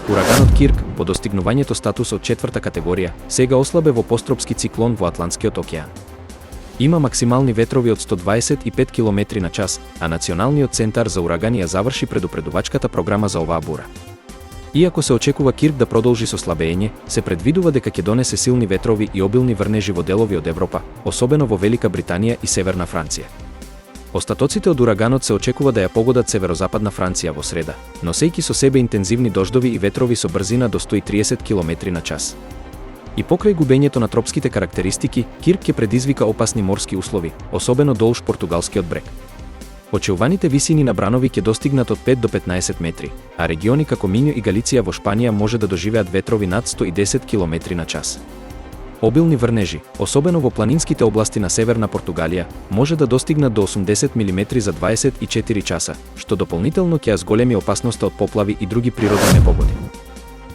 Ураганот Кирк, по достигнувањето статус од 4-та категорија, сега ослабе во постропски циклон во Атлантскиот океан. Има максимални ветрови од 125 км на час, а Националниот центар за урагани ја заврши предупредувачката програма за оваа бура. Иако се очекува Кирк да продолжи со слабење, се предвидува дека ќе донесе силни ветрови и обилни врнежи во делови од Европа, особено во Велика Британија и Северна Франција. Остатоците од ураганот се очекува да ја погодат северозападна Франција во среда, носејќи со себе интензивни дождови и ветрови со брзина до 130 км на час. И покрај губењето на тропските карактеристики, Кирк ќе предизвика опасни морски услови, особено долж португалскиот брег. Очеуваните висини на бранови ќе достигнат од 5 до 15 метри, а региони како Минјо и Галиција во Шпанија може да доживеат ветрови над 110 км на час. Обилни врнежи, особено во планинските области на Северна Португалија, може да достигнат до 80 мм за 24 часа, што дополнително ќе ја зголеми опасноста од поплави и други природни непогоди.